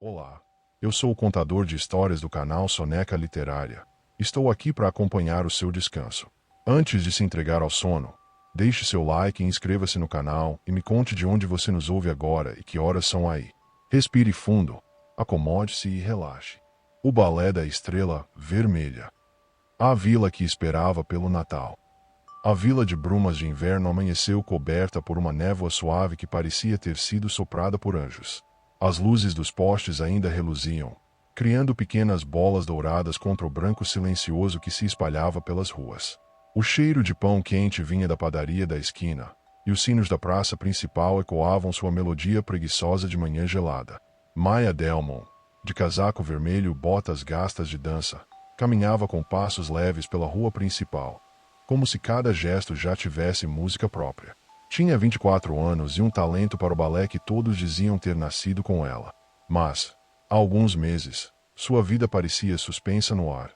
Olá, eu sou o contador de histórias do canal Soneca Literária. Estou aqui para acompanhar o seu descanso. Antes de se entregar ao sono, deixe seu like e inscreva-se no canal e me conte de onde você nos ouve agora e que horas são aí. Respire fundo, acomode-se e relaxe. O Balé da Estrela Vermelha. A vila que esperava pelo Natal. A vila de brumas de inverno amanheceu coberta por uma névoa suave que parecia ter sido soprada por anjos. As luzes dos postes ainda reluziam, criando pequenas bolas douradas contra o branco silencioso que se espalhava pelas ruas. O cheiro de pão quente vinha da padaria da esquina, e os sinos da praça principal ecoavam sua melodia preguiçosa de manhã gelada. Maya Delmon, de casaco vermelho e botas gastas de dança, caminhava com passos leves pela rua principal, como se cada gesto já tivesse música própria. Tinha 24 anos e um talento para o balé que todos diziam ter nascido com ela. Mas, há alguns meses, sua vida parecia suspensa no ar,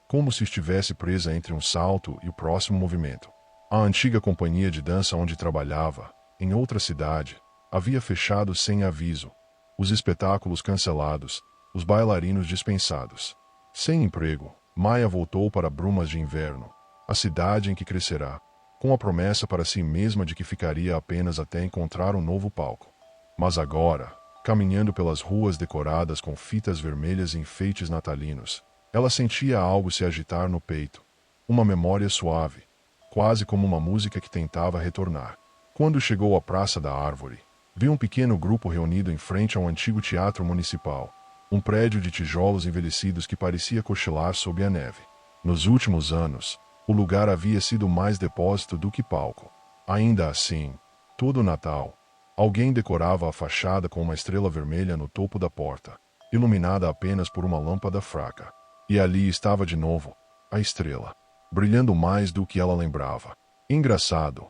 como se estivesse presa entre um salto e o próximo movimento. A antiga companhia de dança onde trabalhava, em outra cidade, havia fechado sem aviso, os espetáculos cancelados, os bailarinos dispensados. Sem emprego, Maya voltou para Brumas de Inverno, a cidade em que crescerá, com a promessa para si mesma de que ficaria apenas até encontrar um novo palco. Mas agora, caminhando pelas ruas decoradas com fitas vermelhas e enfeites natalinos, ela sentia algo se agitar no peito, uma memória suave, quase como uma música que tentava retornar. Quando chegou à Praça da Árvore, viu um pequeno grupo reunido em frente ao antigo teatro municipal, um prédio de tijolos envelhecidos que parecia cochilar sob a neve. Nos últimos anos, o lugar havia sido mais depósito do que palco. Ainda assim, todo Natal, alguém decorava a fachada com uma estrela vermelha no topo da porta, iluminada apenas por uma lâmpada fraca. E ali estava de novo, a estrela, brilhando mais do que ela lembrava. Engraçado,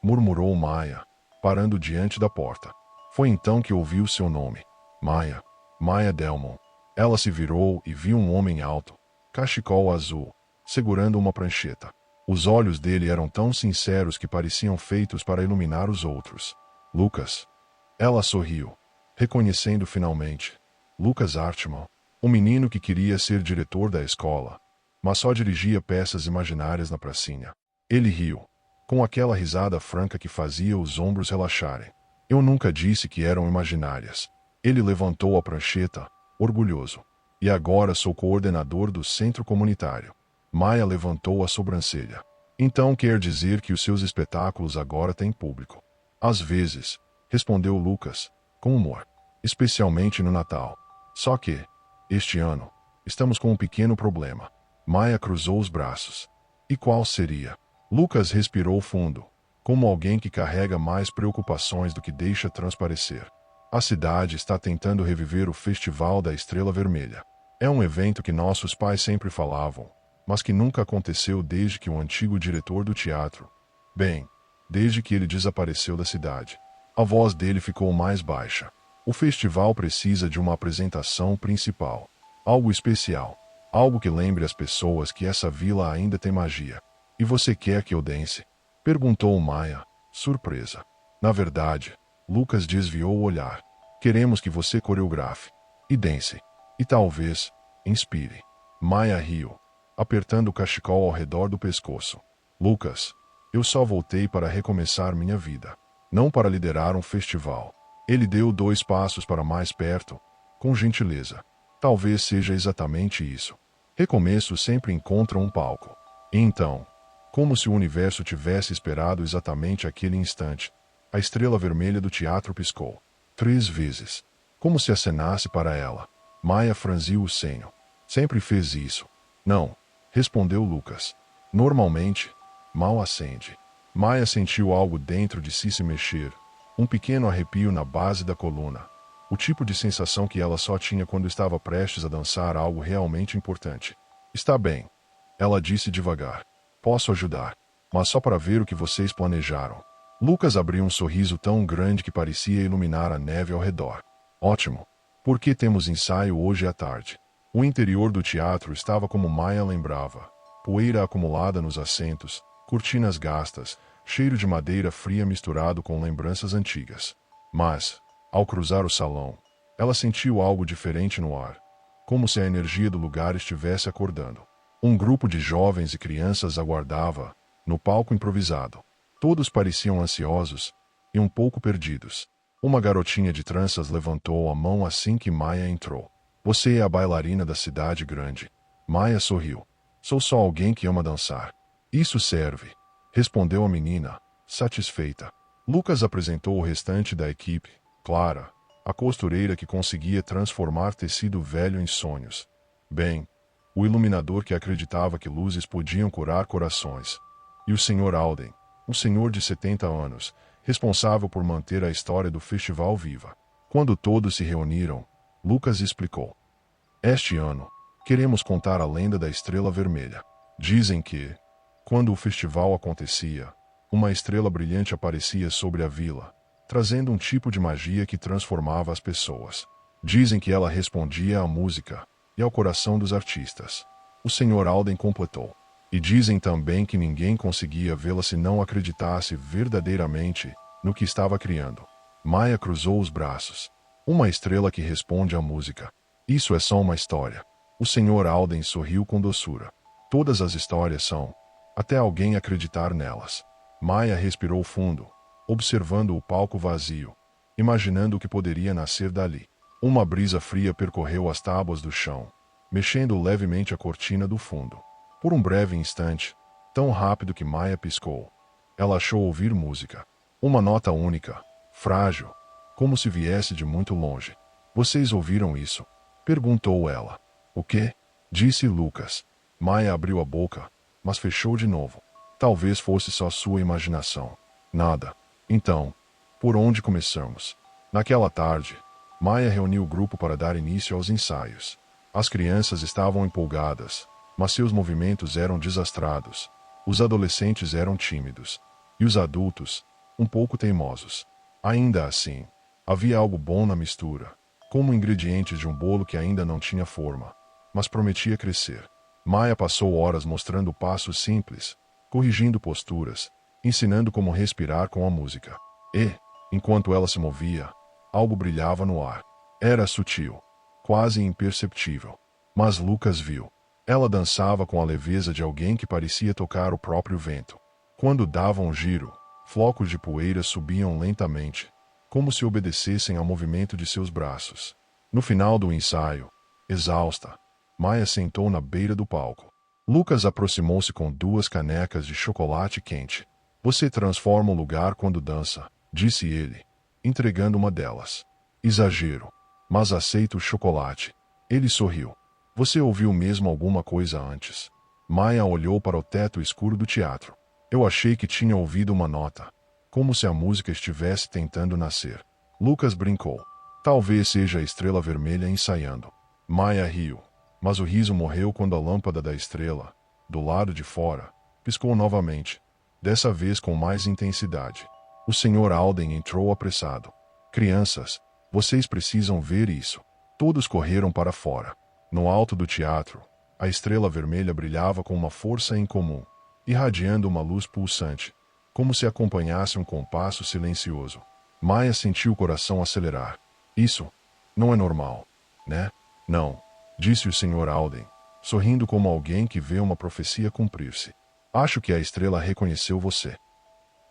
murmurou Maya, parando diante da porta. Foi então que ouviu seu nome. Maya. Maya Delmon. Ela se virou e viu um homem alto, cachecol azul, segurando uma prancheta. Os olhos dele eram tão sinceros que pareciam feitos para iluminar os outros. Lucas. Ela sorriu, reconhecendo finalmente. Lucas Artman, o menino que queria ser diretor da escola, mas só dirigia peças imaginárias na pracinha. Ele riu, com aquela risada franca que fazia os ombros relaxarem. Eu nunca disse que eram imaginárias. Ele levantou a prancheta, orgulhoso. E agora sou coordenador do centro comunitário. Maya levantou a sobrancelha. Então quer dizer que os seus espetáculos agora têm público? Às vezes, respondeu Lucas, com humor. Especialmente no Natal. Só que, este ano, estamos com um pequeno problema. Maya cruzou os braços. E qual seria? Lucas respirou fundo, como alguém que carrega mais preocupações do que deixa transparecer. A cidade está tentando reviver o Festival da Estrela Vermelha. É um evento que nossos pais sempre falavam, mas que nunca aconteceu desde que o antigo diretor do teatro, desde que ele desapareceu da cidade. A voz dele ficou mais baixa. O festival precisa de uma apresentação principal. Algo especial. Algo que lembre as pessoas que essa vila ainda tem magia. E você quer que eu dance? Perguntou Maya, surpresa. Na verdade, Lucas desviou o olhar. Queremos que você coreografe. E dance. E talvez, inspire. Maya riu, apertando o cachecol ao redor do pescoço. Lucas, eu só voltei para recomeçar minha vida. Não para liderar um festival. Ele deu 2 passos para mais perto, com gentileza. Talvez seja exatamente isso. Recomeços sempre encontram um palco. E então, como se o universo tivesse esperado exatamente aquele instante, a estrela vermelha do teatro piscou. 3 vezes. Como se acenasse para ela. Maya franziu o senho. Sempre fez isso. Não, respondeu Lucas. Normalmente, mal acende. Maya sentiu algo dentro de si se mexer. Um pequeno arrepio na base da coluna. O tipo de sensação que ela só tinha quando estava prestes a dançar algo realmente importante. Está bem. Ela disse devagar. Posso ajudar. Mas só para ver o que vocês planejaram. Lucas abriu um sorriso tão grande que parecia iluminar a neve ao redor. Ótimo. Por que temos ensaio hoje à tarde? O interior do teatro estava como Maya lembrava. Poeira acumulada nos assentos, cortinas gastas, cheiro de madeira fria misturado com lembranças antigas. Mas, ao cruzar o salão, Ela sentiu algo diferente no ar, como se a energia do lugar estivesse acordando. Um grupo de jovens e crianças aguardava, no palco improvisado. Todos pareciam ansiosos e um pouco perdidos. Uma garotinha de tranças levantou a mão assim que Maia entrou. Você é a bailarina da cidade grande. Maia sorriu. Sou só alguém que ama dançar. Isso serve, respondeu a menina, satisfeita. Lucas apresentou o restante da equipe. Clara, a costureira que conseguia transformar tecido velho em sonhos. Ben, o iluminador que acreditava que luzes podiam curar corações. E o Sr. Alden, um senhor de 70 anos, responsável por manter a história do festival viva. Quando todos se reuniram, Lucas explicou. Este ano, queremos contar a lenda da Estrela Vermelha. Dizem que, quando o festival acontecia, uma estrela brilhante aparecia sobre a vila, trazendo um tipo de magia que transformava as pessoas. Dizem que ela respondia à música e ao coração dos artistas. O Sr. Alden completou. E dizem também que ninguém conseguia vê-la se não acreditasse verdadeiramente no que estava criando. Maia cruzou os braços. Uma estrela que responde à música. Isso é só uma história. O Sr. Alden sorriu com doçura. Todas as histórias são, até alguém acreditar nelas. Maia respirou fundo, observando o palco vazio, imaginando o que poderia nascer dali. Uma brisa fria percorreu as tábuas do chão, mexendo levemente a cortina do fundo. Por um breve instante, tão rápido que Maia piscou, ela achou ouvir música. Uma nota única, frágil, como se viesse de muito longe. Vocês ouviram isso? Perguntou ela. O quê? Disse Lucas. Maia abriu a boca, mas fechou de novo. Talvez fosse só sua imaginação. Nada. Então, por onde começamos? Naquela tarde, Maia reuniu o grupo para dar início aos ensaios. As crianças estavam empolgadas, mas seus movimentos eram desastrados. Os adolescentes eram tímidos. E os adultos, um pouco teimosos. Ainda assim, havia algo bom na mistura, como ingredientes de um bolo que ainda não tinha forma, mas prometia crescer. Maia passou horas mostrando passos simples, corrigindo posturas, ensinando como respirar com a música. E, enquanto ela se movia, algo brilhava no ar. Era sutil, quase imperceptível. Mas Lucas viu. Ela dançava com a leveza de alguém que parecia tocar o próprio vento. Quando dava um giro, flocos de poeira subiam lentamente, como se obedecessem ao movimento de seus braços. No final do ensaio, exausta, Maia sentou na beira do palco. Lucas aproximou-se com 2 canecas de chocolate quente. Você transforma o lugar quando dança, disse ele, entregando uma delas. Exagero, mas aceito o chocolate. Ele sorriu. Você ouviu mesmo alguma coisa antes? Maia olhou para o teto escuro do teatro. Eu achei que tinha ouvido uma nota, como se a música estivesse tentando nascer. Lucas brincou. Talvez seja a Estrela Vermelha ensaiando. Maia riu, mas o riso morreu quando a lâmpada da estrela, do lado de fora, piscou novamente, dessa vez com mais intensidade. O Sr. Alden entrou apressado. Crianças, vocês precisam ver isso. Todos correram para fora. No alto do teatro, a Estrela Vermelha brilhava com uma força incomum, irradiando uma luz pulsante, como se acompanhasse um compasso silencioso. Maia sentiu o coração acelerar. Isso não é normal, né? Não, disse o Sr. Alden, sorrindo como alguém que vê uma profecia cumprir-se. Acho que a estrela reconheceu você.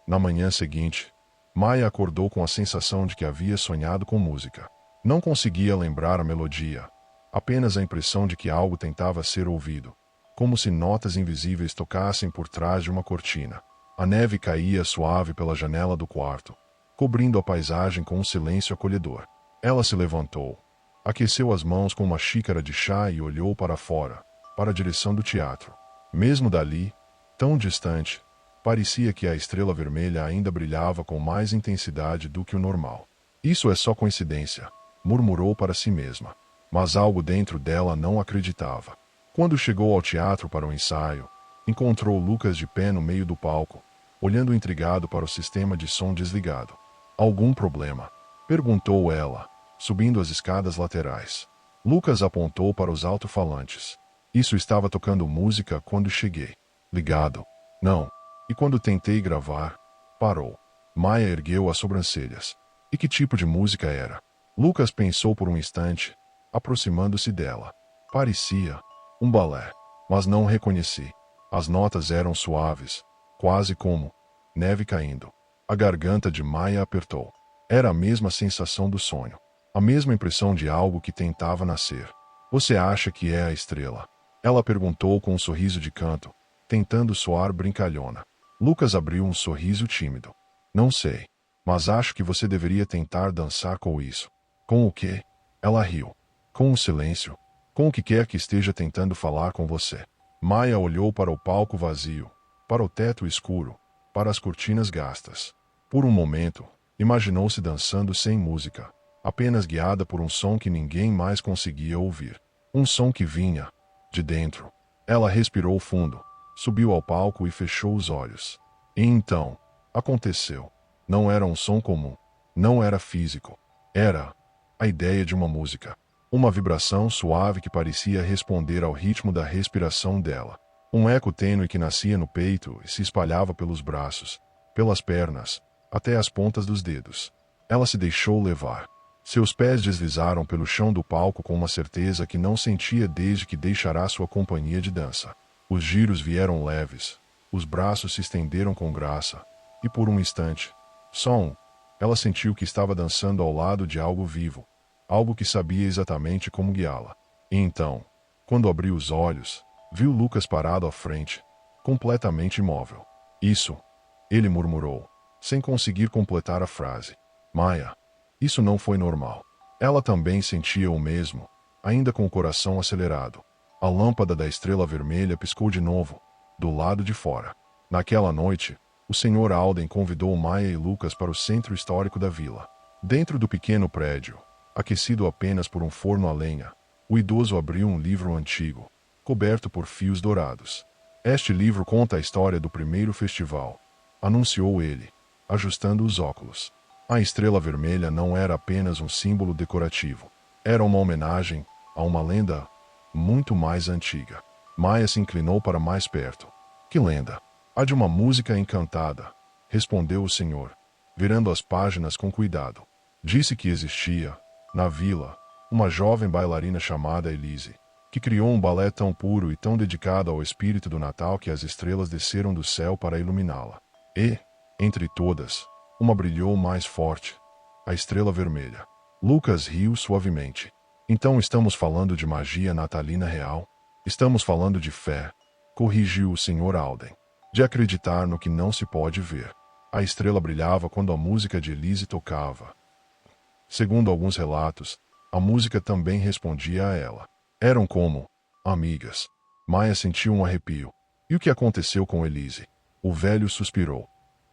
Na manhã seguinte, Maia acordou com a sensação de que havia sonhado com música. Não conseguia lembrar a melodia, apenas a impressão de que algo tentava ser ouvido, como se notas invisíveis tocassem por trás de uma cortina. A neve caía suave pela janela do quarto, cobrindo a paisagem com um silêncio acolhedor. Ela se levantou, aqueceu as mãos com uma xícara de chá e olhou para fora, para a direção do teatro. Mesmo dali, tão distante, parecia que a Estrela Vermelha ainda brilhava com mais intensidade do que o normal. Isso é só coincidência, murmurou para si mesma. Mas algo dentro dela não acreditava. Quando chegou ao teatro para o ensaio, encontrou Lucas de pé no meio do palco, olhando intrigado para o sistema de som desligado. Algum problema? Perguntou ela, subindo as escadas laterais. Lucas apontou para os alto-falantes. Isso estava tocando música quando cheguei. Ligado? Não. E quando tentei gravar, parou. Maia ergueu as sobrancelhas. E que tipo de música era? Lucas pensou por um instante, aproximando-se dela. Parecia um balé, mas não reconheci. As notas eram suaves, quase como neve caindo. A garganta de Maia apertou. Era a mesma sensação do sonho. A mesma impressão de algo que tentava nascer. Você acha que é a estrela? Ela perguntou com um sorriso de canto, tentando soar brincalhona. Lucas abriu um sorriso tímido. Não sei, mas acho que você deveria tentar dançar com isso. Com o quê? Ela riu. Com o silêncio. Com o que quer que esteja tentando falar com você. Maia olhou para o palco vazio, para o teto escuro, para as cortinas gastas. Por um momento, imaginou-se dançando sem música, apenas guiada por um som que ninguém mais conseguia ouvir. Um som que vinha de dentro. Ela respirou fundo, subiu ao palco e fechou os olhos. E então, aconteceu. Não era um som comum. Não era físico. Era a ideia de uma música. Uma vibração suave que parecia responder ao ritmo da respiração dela. Um eco tênue que nascia no peito e se espalhava pelos braços, pelas pernas, até as pontas dos dedos. Ela se deixou levar. Seus pés deslizaram pelo chão do palco com uma certeza que não sentia desde que deixara sua companhia de dança. Os giros vieram leves, os braços se estenderam com graça, e por um instante, ela sentiu que estava dançando ao lado de algo vivo, algo que sabia exatamente como guiá-la. E então, quando abriu os olhos, viu Lucas parado à frente, completamente imóvel. Isso, ele murmurou, sem conseguir completar a frase. Maia. Isso não foi normal. Ela também sentia o mesmo, ainda com o coração acelerado. A lâmpada da estrela vermelha piscou de novo, do lado de fora. Naquela noite, o Sr. Alden convidou Maia e Lucas para o centro histórico da vila. Dentro do pequeno prédio, aquecido apenas por um forno a lenha, o idoso abriu um livro antigo, coberto por fios dourados. Este livro conta a história do primeiro festival, anunciou ele, ajustando os óculos. A estrela vermelha não era apenas um símbolo decorativo. Era uma homenagem a uma lenda muito mais antiga. Maia se inclinou para mais perto. Que lenda? A de uma música encantada, respondeu o senhor, virando as páginas com cuidado. Disse que existia, na vila, uma jovem bailarina chamada Elise, que criou um balé tão puro e tão dedicado ao espírito do Natal que as estrelas desceram do céu para iluminá-la. E, entre todas, uma brilhou mais forte, a estrela vermelha. Lucas riu suavemente. Então estamos falando de magia natalina real? Estamos falando de fé, corrigiu o Sr. Alden. De acreditar no que não se pode ver. A estrela brilhava quando a música de Elise tocava. Segundo alguns relatos, a música também respondia a ela. Eram como amigas. Maia sentiu um arrepio. E o que aconteceu com Elise? O velho suspirou.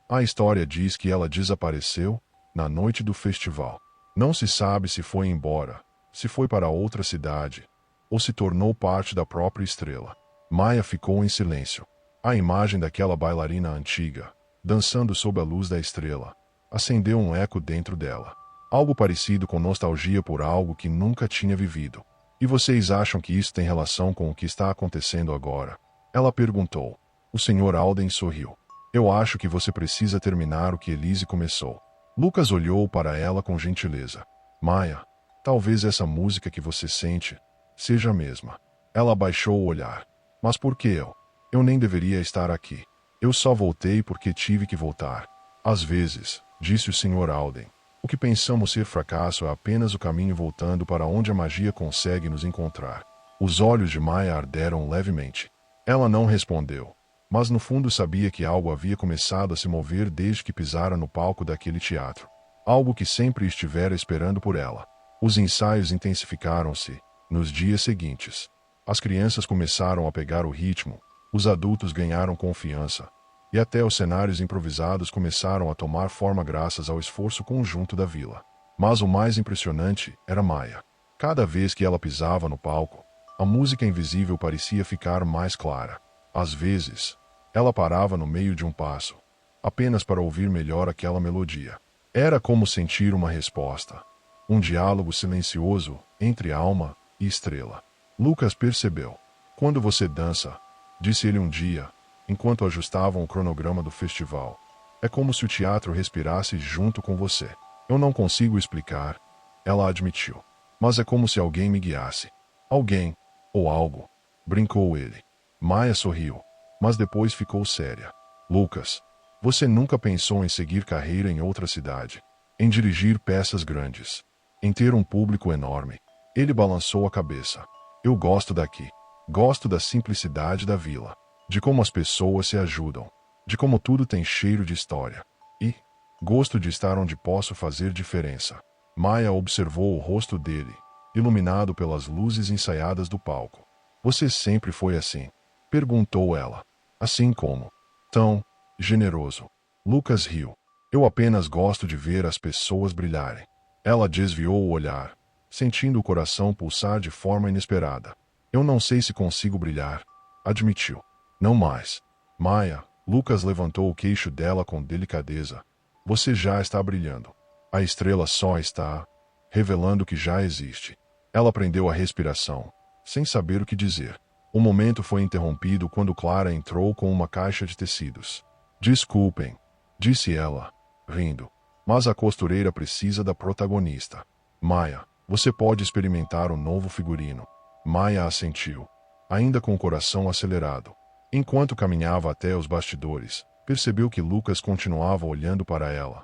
A história diz que ela desapareceu na noite do festival. Não se sabe se foi embora, se foi para outra cidade, ou se tornou parte da própria estrela. Maia ficou em silêncio. A imagem daquela bailarina antiga, dançando sob a luz da estrela, acendeu um eco dentro dela. Algo parecido com nostalgia por algo que nunca tinha vivido. E vocês acham que isso tem relação com o que está acontecendo agora? Ela perguntou. O Sr. Alden sorriu. Eu acho que você precisa terminar o que Elise começou. Lucas olhou para ela com gentileza. Maia, talvez essa música que você sente seja a mesma. Ela abaixou o olhar. Mas por que eu? Eu nem deveria estar aqui. Eu só voltei porque tive que voltar. Às vezes, disse o Sr. Alden, o que pensamos ser fracasso é apenas o caminho voltando para onde a magia consegue nos encontrar. Os olhos de Maia arderam levemente. Ela não respondeu, mas no fundo sabia que algo havia começado a se mover desde que pisara no palco daquele teatro. Algo que sempre estivera esperando por ela. Os ensaios intensificaram-se nos dias seguintes. As crianças começaram a pegar o ritmo, os adultos ganharam confiança, e até os cenários improvisados começaram a tomar forma graças ao esforço conjunto da vila. Mas o mais impressionante era Maia. Cada vez que ela pisava no palco, a música invisível parecia ficar mais clara. Às vezes, ela parava no meio de um passo, apenas para ouvir melhor aquela melodia. Era como sentir uma resposta, um diálogo silencioso entre alma e estrela. Lucas percebeu. Quando você dança, disse ele um dia, enquanto ajustavam o cronograma do festival, é como se o teatro respirasse junto com você. Eu não consigo explicar, ela admitiu. Mas é como se alguém me guiasse. Alguém, ou algo, brincou ele. Maia sorriu, mas depois ficou séria. Lucas, você nunca pensou em seguir carreira em outra cidade? Em dirigir peças grandes? Em ter um público enorme? Ele balançou a cabeça. Eu gosto daqui. Gosto da simplicidade da vila. De como as pessoas se ajudam. De como tudo tem cheiro de história. E gosto de estar onde posso fazer diferença. Maia observou o rosto dele, iluminado pelas luzes ensaiadas do palco. Você sempre foi assim? Perguntou ela. Assim como? Tão generoso. Lucas riu. Eu apenas gosto de ver as pessoas brilharem. Ela desviou o olhar, sentindo o coração pulsar de forma inesperada. Eu não sei se consigo brilhar, admitiu. Não mais. Maia, Lucas levantou o queixo dela com delicadeza. Você já está brilhando. A estrela só está revelando que já existe. Ela prendeu a respiração, sem saber o que dizer. O momento foi interrompido quando Clara entrou com uma caixa de tecidos. Desculpem, disse ela, rindo. Mas a costureira precisa da protagonista. Maia, você pode experimentar o novo figurino. Maia assentiu, ainda com o coração acelerado. Enquanto caminhava até os bastidores, percebeu que Lucas continuava olhando para ela,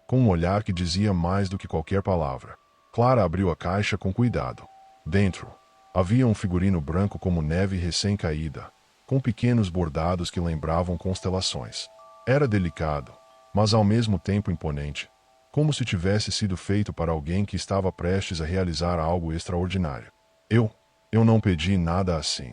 com um olhar que dizia mais do que qualquer palavra. Clara abriu a caixa com cuidado. Dentro, havia um figurino branco como neve recém-caída, com pequenos bordados que lembravam constelações. Era delicado, mas ao mesmo tempo imponente, como se tivesse sido feito para alguém que estava prestes a realizar algo extraordinário. Eu não pedi nada assim,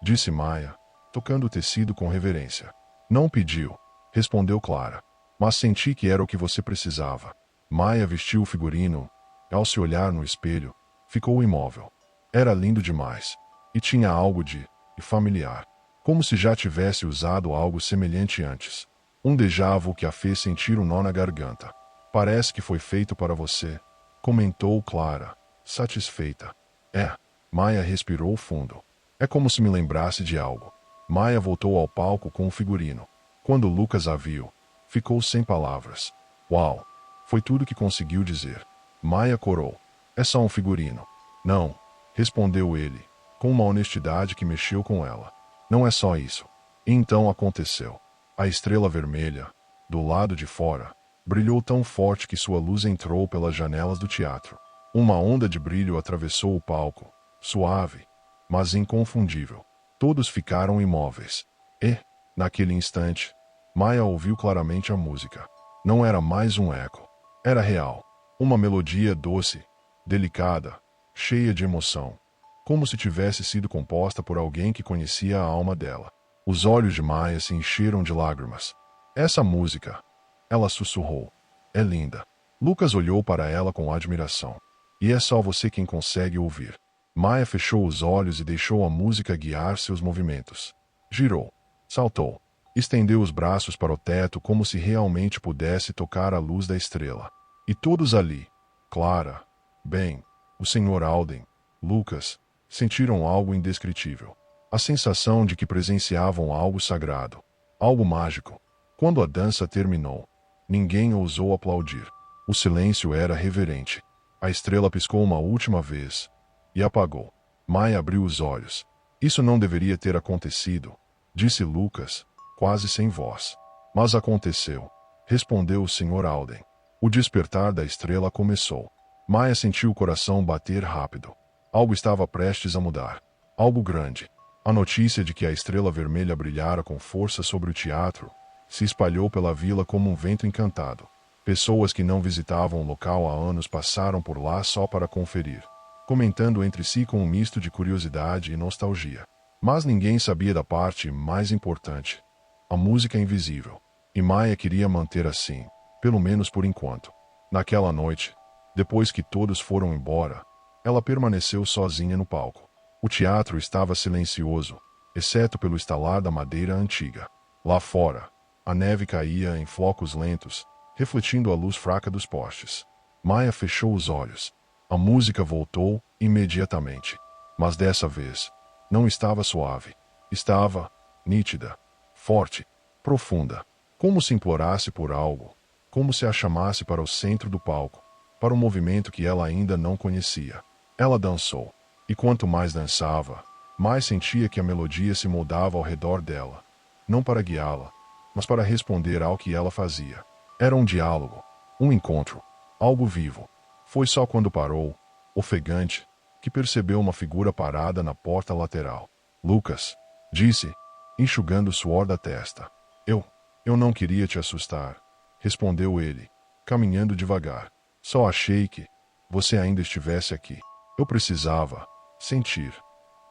disse Maia, tocando o tecido com reverência. Não pediu, respondeu Clara, mas senti que era o que você precisava. Maia vestiu o figurino. Ao se olhar no espelho, ficou imóvel. Era lindo demais, e tinha algo de familiar, como se já tivesse usado algo semelhante antes. Um déjà vu que a fez sentir um nó na garganta. Parece que foi feito para você, comentou Clara, satisfeita. É. Maia respirou fundo. É como se me lembrasse de algo. Maia voltou ao palco com o figurino. Quando Lucas a viu, ficou sem palavras. Uau! Foi tudo que conseguiu dizer. Maia corou. É só um figurino. Não, respondeu ele, com uma honestidade que mexeu com ela. Não é só isso. E então aconteceu. A estrela vermelha, do lado de fora, brilhou tão forte que sua luz entrou pelas janelas do teatro. Uma onda de brilho atravessou o palco, suave, mas inconfundível. Todos ficaram imóveis. E, naquele instante, Maia ouviu claramente a música. Não era mais um eco. Era real. Uma melodia doce, delicada, cheia de emoção, como se tivesse sido composta por alguém que conhecia a alma dela. Os olhos de Maia se encheram de lágrimas. Essa música, ela sussurrou, é linda. Lucas olhou para ela com admiração. E é só você quem consegue ouvir. Maia fechou os olhos e deixou a música guiar seus movimentos. Girou, saltou, estendeu os braços para o teto como se realmente pudesse tocar a luz da estrela. E todos ali, Clara, Ben, o Sr. Alden, Lucas, sentiram algo indescritível. A sensação de que presenciavam algo sagrado, algo mágico. Quando a dança terminou, ninguém ousou aplaudir. O silêncio era reverente. A estrela piscou uma última vez e apagou. Maia abriu os olhos. Isso não deveria ter acontecido, disse Lucas, quase sem voz. Mas aconteceu, respondeu o Sr. Alden. O despertar da estrela começou. Maia sentiu o coração bater rápido. Algo estava prestes a mudar. Algo grande. A notícia de que a estrela vermelha brilhara com força sobre o teatro se espalhou pela vila como um vento encantado. Pessoas que não visitavam o local há anos passaram por lá só para conferir, comentando entre si com um misto de curiosidade e nostalgia. Mas ninguém sabia da parte mais importante: a música invisível. E Maia queria manter assim, pelo menos por enquanto. Naquela noite, depois que todos foram embora, ela permaneceu sozinha no palco. O teatro estava silencioso, exceto pelo estalar da madeira antiga. Lá fora, a neve caía em flocos lentos, refletindo a luz fraca dos postes. Maia fechou os olhos. A música voltou imediatamente. Mas dessa vez, não estava suave. Estava nítida, forte, profunda. Como se implorasse por algo. Como se a chamasse para o centro do palco. para um movimento que ela ainda não conhecia. Ela dançou. E quanto mais dançava, mais sentia que a melodia se moldava ao redor dela. Não para guiá-la, mas para responder ao que ela fazia. Era um diálogo, um encontro, algo vivo. Foi só quando parou, ofegante, que percebeu uma figura parada na porta lateral. Lucas, disse, enxugando o suor da testa. Eu não queria te assustar, respondeu ele, caminhando devagar. Só achei que você ainda estivesse aqui. Eu precisava sentir.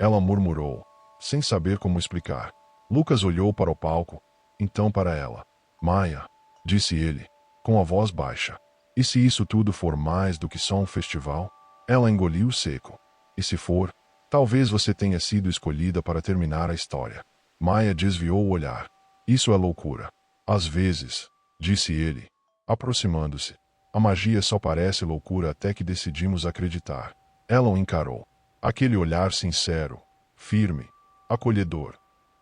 Ela murmurou, sem saber como explicar. Lucas olhou para o palco, então para ela. Maia, disse ele, com a voz baixa. E se isso tudo for mais do que só um festival? Ela engoliu seco. E se for, talvez você tenha sido escolhida para terminar a história. Maia desviou o olhar. Isso é loucura. Às vezes, disse ele, aproximando-se. A magia só parece loucura até que decidimos acreditar. Ela o encarou. Aquele olhar sincero, firme, acolhedor.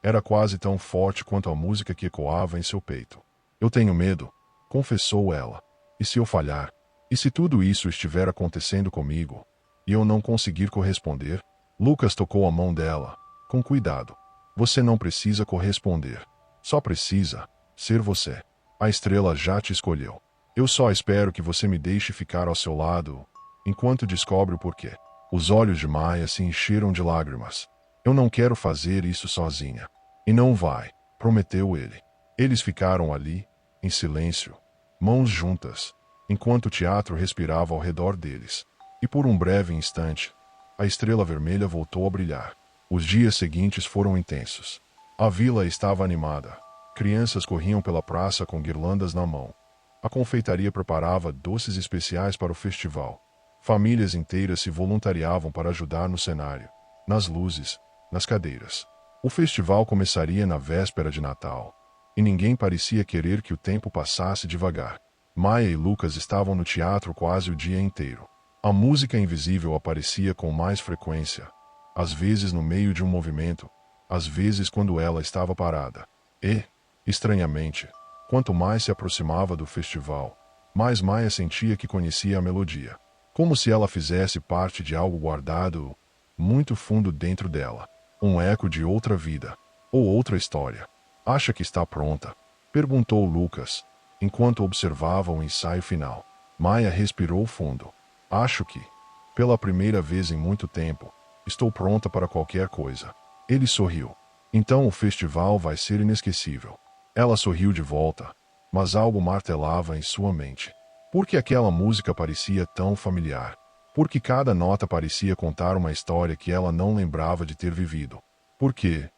Era quase tão forte quanto a música que ecoava em seu peito. Eu tenho medo, confessou ela. E se eu falhar? E se tudo isso estiver acontecendo comigo, e eu não conseguir corresponder? Lucas tocou a mão dela, com cuidado. Você não precisa corresponder. Só precisa ser você. A estrela já te escolheu. Eu só espero que você me deixe ficar ao seu lado, enquanto descobre o porquê. Os olhos de Maia se encheram de lágrimas. Eu não quero fazer isso sozinha. E não vai, prometeu ele. Eles ficaram ali, em silêncio, mãos juntas, enquanto o teatro respirava ao redor deles. E por um breve instante, a estrela vermelha voltou a brilhar. Os dias seguintes foram intensos. A vila estava animada. Crianças corriam pela praça com guirlandas na mão. A confeitaria preparava doces especiais para o festival. Famílias inteiras se voluntariavam para ajudar no cenário, nas luzes, nas cadeiras. O festival começaria na véspera de Natal. E ninguém parecia querer que o tempo passasse devagar. Maia e Lucas estavam no teatro quase o dia inteiro. A música invisível aparecia com mais frequência, às vezes no meio de um movimento, às vezes quando ela estava parada. E, estranhamente, quanto mais se aproximava do festival, mais Maia sentia que conhecia a melodia. Como se ela fizesse parte de algo guardado muito fundo dentro dela. Um eco de outra vida, ou outra história. Acha que está pronta? Perguntou Lucas, enquanto observava o ensaio final. Maia respirou fundo. Acho que, pela primeira vez em muito tempo, estou pronta para qualquer coisa. Ele sorriu. Então o festival vai ser inesquecível. Ela sorriu de volta, mas algo martelava em sua mente. Por que aquela música parecia tão familiar? Porque cada nota parecia contar uma história que ela não lembrava de ter vivido. Porque,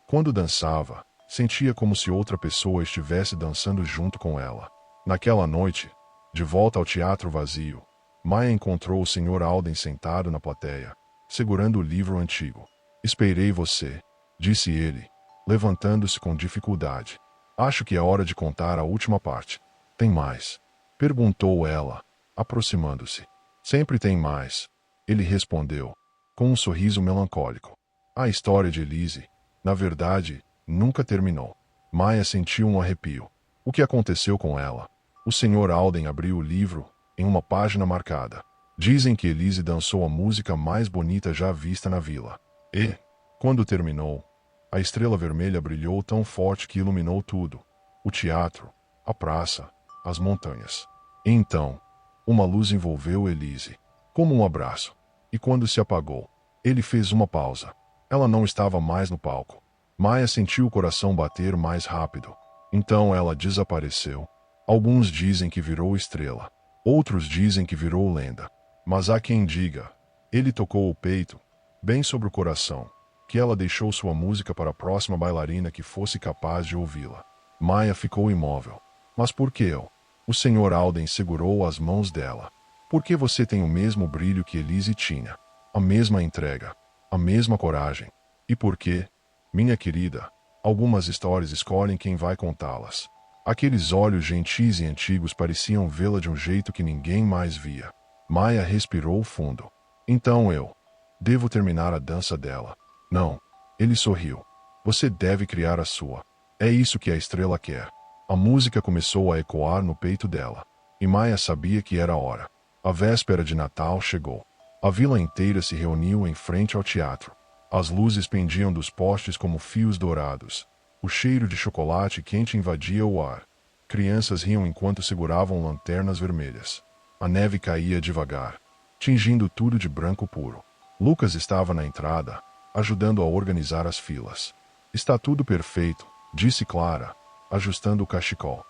quando dançava, sentia como se outra pessoa estivesse dançando junto com ela. Naquela noite, de volta ao teatro vazio, Maia encontrou o Sr. Alden sentado na plateia, segurando o livro antigo. Esperei você, disse ele, levantando-se com dificuldade. Acho que é hora de contar a última parte. Tem mais? Perguntou ela, aproximando-se. Sempre tem mais, ele respondeu, com um sorriso melancólico. A história de Elise, na verdade, nunca terminou. Maia sentiu um arrepio. O que aconteceu com ela? O Sr. Alden abriu o livro, em uma página marcada. Dizem que Elise dançou a música mais bonita já vista na vila. E, quando terminou, a estrela vermelha brilhou tão forte que iluminou tudo. O teatro, a praça, as montanhas. E então, uma luz envolveu Elise, como um abraço. E quando se apagou, ele fez uma pausa. Ela não estava mais no palco. Maia sentiu o coração bater mais rápido. Então ela desapareceu. Alguns dizem que virou estrela. Outros dizem que virou lenda. Mas há quem diga. Ele tocou o peito, bem sobre o coração, que ela deixou sua música para a próxima bailarina que fosse capaz de ouvi-la. Maia ficou imóvel. Mas por que eu? O Sr. Alden segurou as mãos dela. Por que você tem o mesmo brilho que Elise tinha? A mesma entrega. A mesma coragem. E por que, minha querida, algumas histórias escolhem quem vai contá-las. Aqueles olhos gentis e antigos pareciam vê-la de um jeito que ninguém mais via. Maia respirou fundo. Então eu devo terminar a dança dela. Não. Ele sorriu. Você deve criar a sua. É isso que a estrela quer. A música começou a ecoar no peito dela. E Maia sabia que era hora. A véspera de Natal chegou. A vila inteira se reuniu em frente ao teatro. As luzes pendiam dos postes como fios dourados. O cheiro de chocolate quente invadia o ar. Crianças riam enquanto seguravam lanternas vermelhas. A neve caía devagar, tingindo tudo de branco puro. Lucas estava na entrada, ajudando a organizar as filas. Está tudo perfeito, disse Clara, ajustando o cachecol.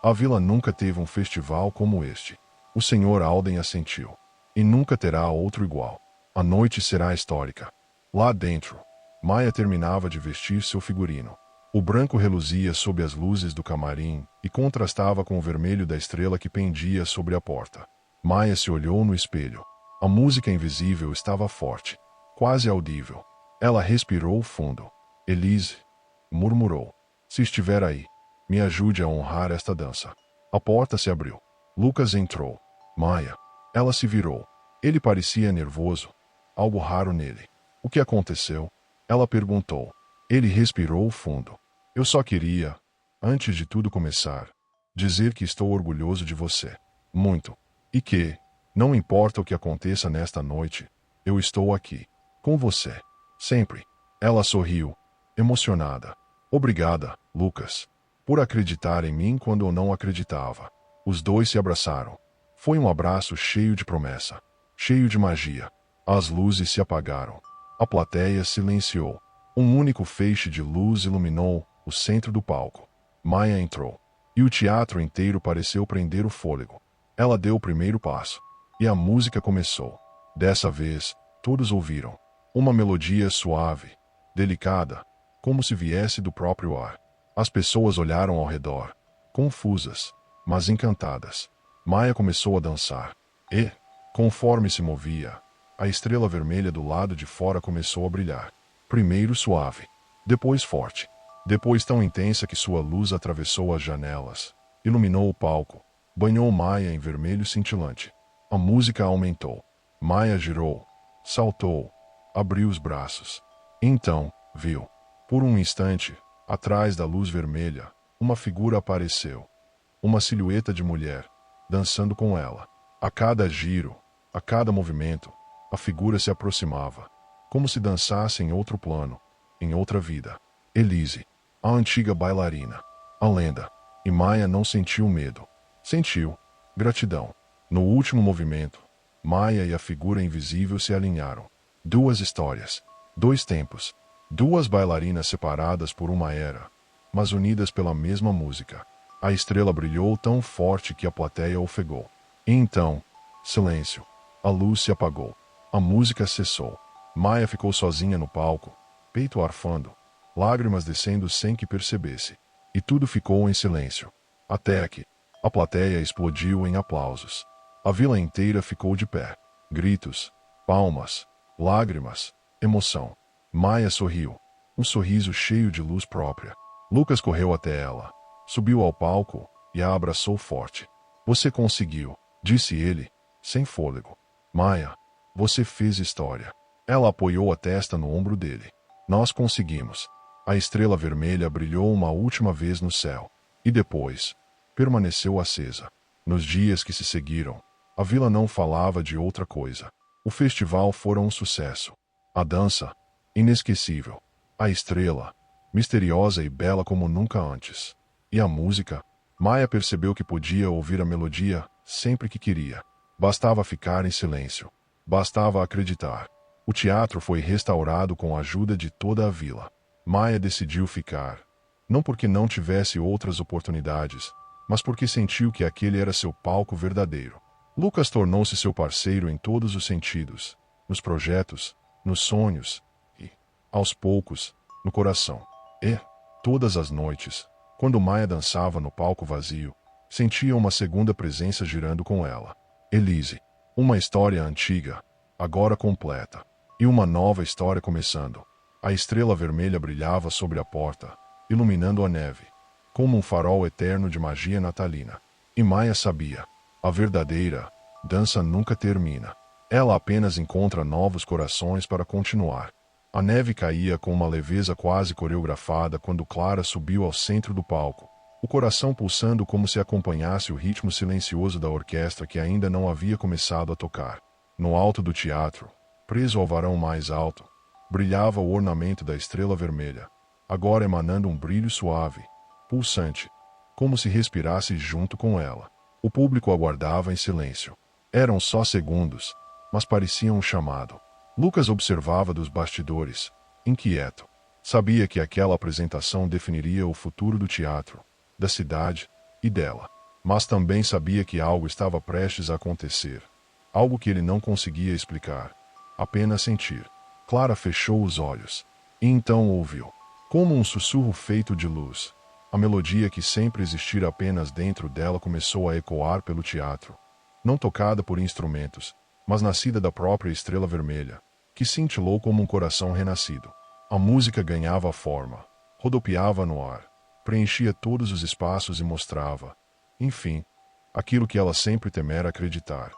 A vila nunca teve um festival como este. O Sr. Alden assentiu. E nunca terá outro igual. A noite será histórica. Lá dentro, Maia terminava de vestir seu figurino. O branco reluzia sob as luzes do camarim e contrastava com o vermelho da estrela que pendia sobre a porta. Maia se olhou no espelho. A música invisível estava forte, quase audível. Ela respirou fundo. Elise, murmurou. Se estiver aí, me ajude a honrar esta dança. A porta se abriu. Lucas entrou. Maia. Ela se virou. Ele parecia nervoso. Algo raro nele. O que aconteceu? Ela perguntou. Ele respirou fundo. Eu só queria, antes de tudo começar, dizer que estou orgulhoso de você. Muito. E que, não importa o que aconteça nesta noite, eu estou aqui. Com você. Sempre. Ela sorriu, emocionada. Obrigada, Lucas, por acreditar em mim quando eu não acreditava. Os dois se abraçaram. Foi um abraço cheio de promessa, cheio de magia. As luzes se apagaram. A plateia silenciou. Um único feixe de luz iluminou o centro do palco. Maia entrou. E o teatro inteiro pareceu prender o fôlego. Ela deu o primeiro passo. E a música começou. Dessa vez, todos ouviram. Uma melodia suave, delicada, como se viesse do próprio ar. As pessoas olharam ao redor, confusas, mas encantadas. Maia começou a dançar. E, conforme se movia, a estrela vermelha do lado de fora começou a brilhar. Primeiro suave, depois forte, depois tão intensa que sua luz atravessou as janelas, iluminou o palco, banhou Maia em vermelho cintilante. A música aumentou. Maia girou, saltou, abriu os braços. Então, viu. Por um instante, atrás da luz vermelha, uma figura apareceu. Uma silhueta de mulher, dançando com ela. A cada giro, a cada movimento, a figura se aproximava, como se dançasse em outro plano, em outra vida. Elise, a antiga bailarina, a lenda. E Maia não sentiu medo. Sentiu gratidão. No último movimento, Maia e a figura invisível se alinharam. Duas histórias, dois tempos, duas bailarinas separadas por uma era, mas unidas pela mesma música. A estrela brilhou tão forte que a plateia ofegou. E então, silêncio. A luz se apagou. A música cessou. Maia ficou sozinha no palco, peito arfando, lágrimas descendo sem que percebesse. E tudo ficou em silêncio. Até que a plateia explodiu em aplausos. A vila inteira ficou de pé. Gritos, palmas, lágrimas, emoção. Maia sorriu. Um sorriso cheio de luz própria. Lucas correu até ela. Subiu ao palco e a abraçou forte. Você conseguiu, disse ele, sem fôlego. Maia, você fez história. Ela apoiou a testa no ombro dele. Nós conseguimos. A estrela vermelha brilhou uma última vez no céu. E depois, permaneceu acesa. Nos dias que se seguiram, a vila não falava de outra coisa. O festival fora um sucesso. A dança, inesquecível. A estrela, misteriosa e bela como nunca antes. E a música? Maia percebeu que podia ouvir a melodia sempre que queria. Bastava ficar em silêncio. Bastava acreditar. O teatro foi restaurado com a ajuda de toda a vila. Maia decidiu ficar. Não porque não tivesse outras oportunidades, mas porque sentiu que aquele era seu palco verdadeiro. Lucas tornou-se seu parceiro em todos os sentidos. Nos projetos, nos sonhos e, aos poucos, no coração. E, todas as noites, quando Maia dançava no palco vazio, sentia uma segunda presença girando com ela. Elise. Uma história antiga, agora completa. E uma nova história começando. A estrela vermelha brilhava sobre a porta, iluminando a neve, como um farol eterno de magia natalina. E Maia sabia. A verdadeira dança nunca termina. Ela apenas encontra novos corações para continuar. A neve caía com uma leveza quase coreografada quando Clara subiu ao centro do palco. o coração pulsando como se acompanhasse o ritmo silencioso da orquestra que ainda não havia começado a tocar. No alto do teatro, preso ao varão mais alto, brilhava o ornamento da estrela vermelha, agora emanando um brilho suave, pulsante, como se respirasse junto com ela. O público aguardava em silêncio. Eram só segundos, mas pareciam um chamado. Lucas observava dos bastidores, inquieto. Sabia que aquela apresentação definiria o futuro do teatro, da cidade e dela. Mas também sabia que algo estava prestes a acontecer. Algo que ele não conseguia explicar, apenas sentir. Clara fechou os olhos. E então ouviu, como um sussurro feito de luz. A melodia que sempre existira apenas dentro dela começou a ecoar pelo teatro. Não tocada por instrumentos, mas nascida da própria estrela vermelha, que cintilou como um coração renascido. A música ganhava forma, rodopiava no ar, preenchia todos os espaços e mostrava, enfim, aquilo que ela sempre temera acreditar.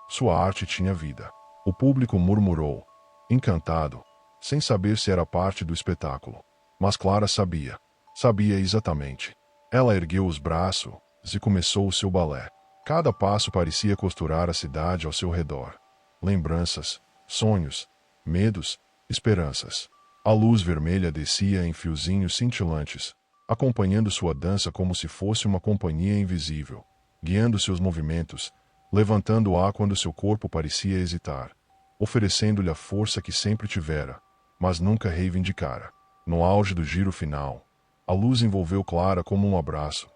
Sua arte tinha vida. O público murmurou, encantado, sem saber se era parte do espetáculo. Mas Clara sabia. Sabia exatamente. Ela ergueu os braços e começou o seu balé. Cada passo parecia costurar a cidade ao seu redor. Lembranças, sonhos, medos, esperanças. A luz vermelha descia em fiozinhos cintilantes, acompanhando sua dança como se fosse uma companhia invisível, guiando seus movimentos, levantando-a quando seu corpo parecia hesitar, oferecendo-lhe a força que sempre tivera, mas nunca reivindicara. No auge do giro final, a luz envolveu Clara como um abraço.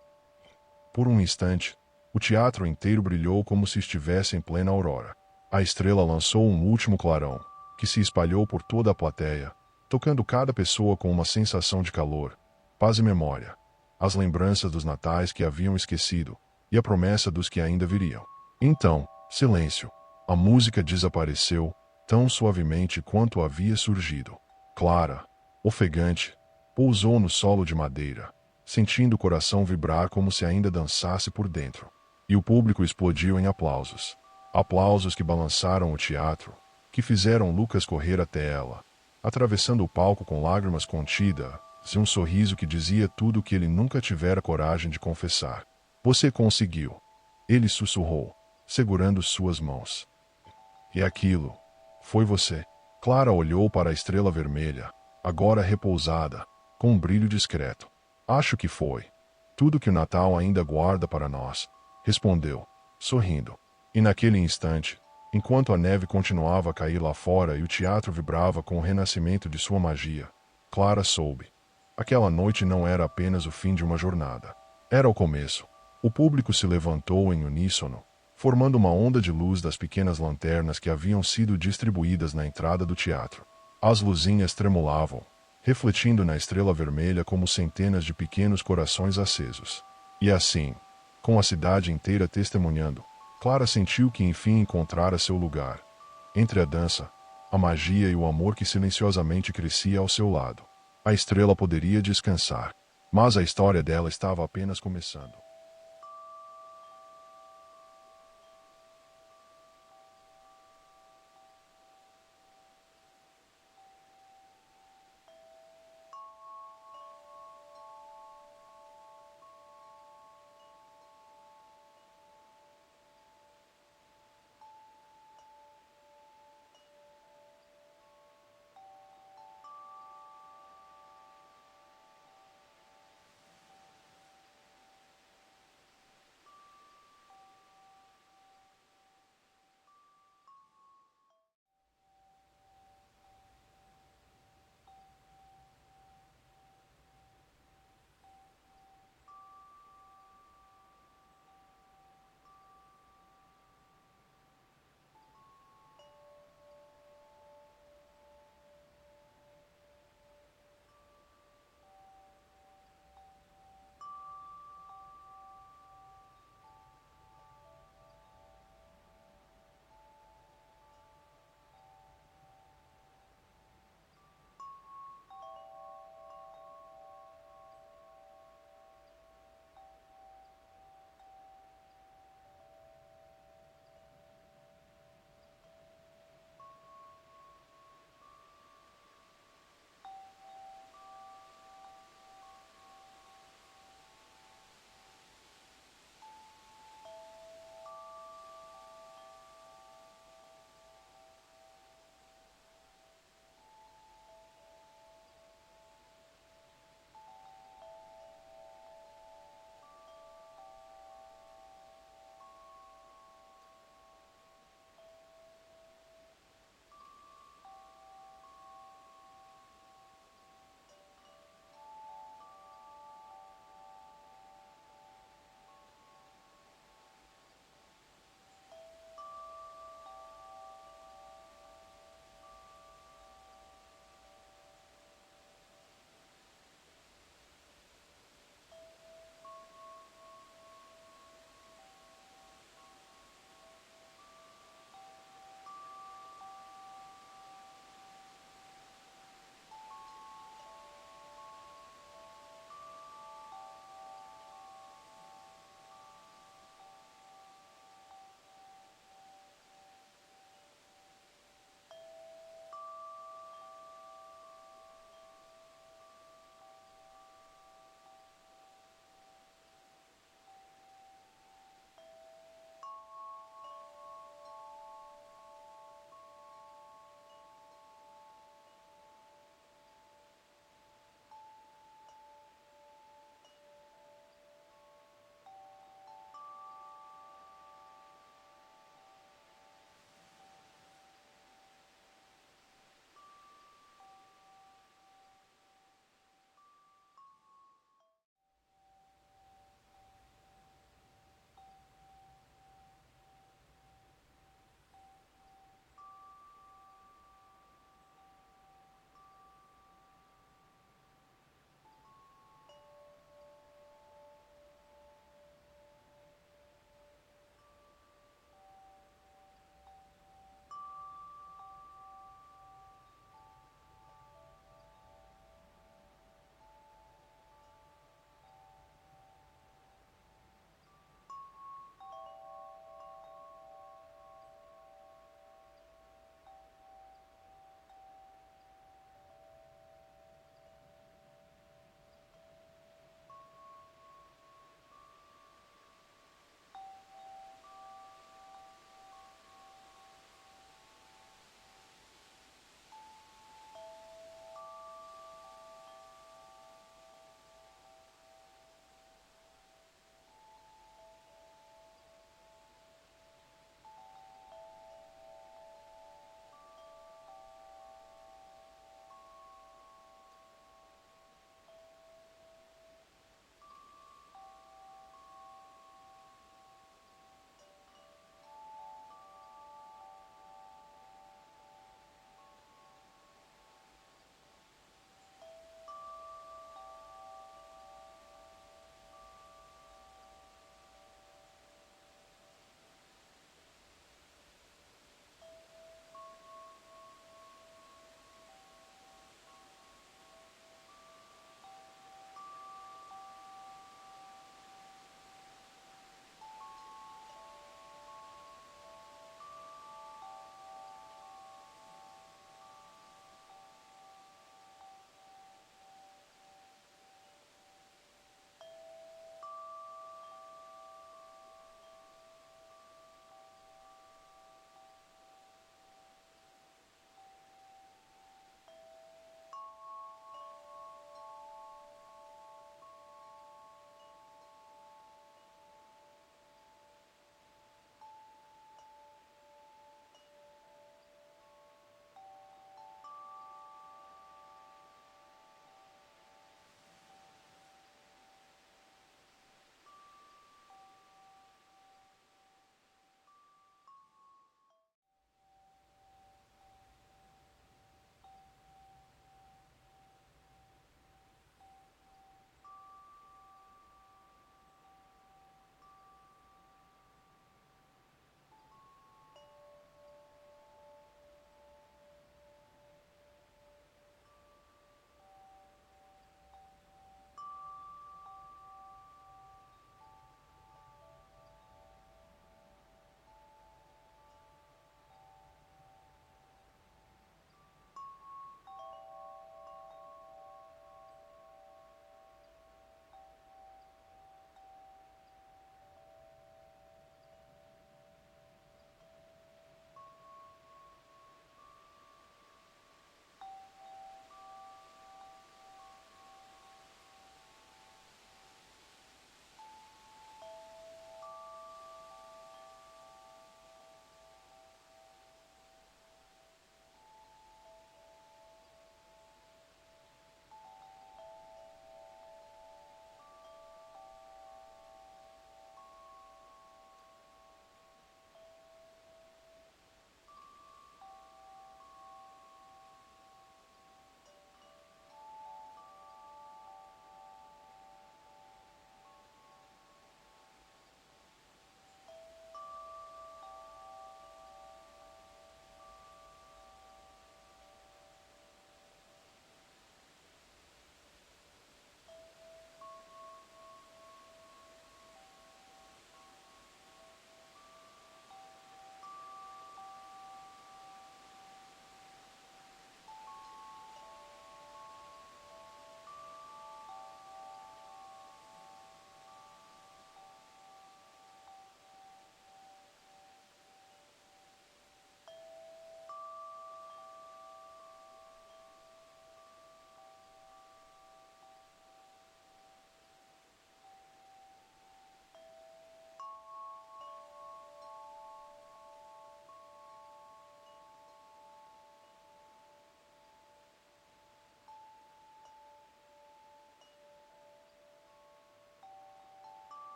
Por um instante, o teatro inteiro brilhou como se estivesse em plena aurora. A estrela lançou um último clarão, que se espalhou por toda a plateia, tocando cada pessoa com uma sensação de calor, paz e memória, as lembranças dos natais que haviam esquecido, e a promessa dos que ainda viriam. Então, silêncio. A música desapareceu, tão suavemente quanto havia surgido. Clara, ofegante, pousou no solo de madeira, sentindo o coração vibrar como se ainda dançasse por dentro. E o público explodiu em aplausos. Aplausos que balançaram o teatro, que fizeram Lucas correr até ela, atravessando o palco com lágrimas contidas e um sorriso que dizia tudo o que ele nunca tivera coragem de confessar. Você conseguiu. Ele sussurrou, segurando suas mãos. E aquilo foi você. Clara olhou para a estrela vermelha, agora repousada, com um brilho discreto. Acho que foi. Tudo que o Natal ainda guarda para nós, respondeu, sorrindo. E naquele instante, enquanto a neve continuava a cair lá fora e o teatro vibrava com o renascimento de sua magia, Clara soube. Aquela noite não era apenas o fim de uma jornada. Era o começo. O público se levantou em uníssono, formando uma onda de luz das pequenas lanternas que haviam sido distribuídas na entrada do teatro. As luzinhas tremulavam, refletindo na estrela vermelha como centenas de pequenos corações acesos. E assim, com a cidade inteira testemunhando, Clara sentiu que enfim encontrara seu lugar. Entre a dança, a magia e o amor que silenciosamente crescia ao seu lado. A estrela poderia descansar, mas a história dela estava apenas começando.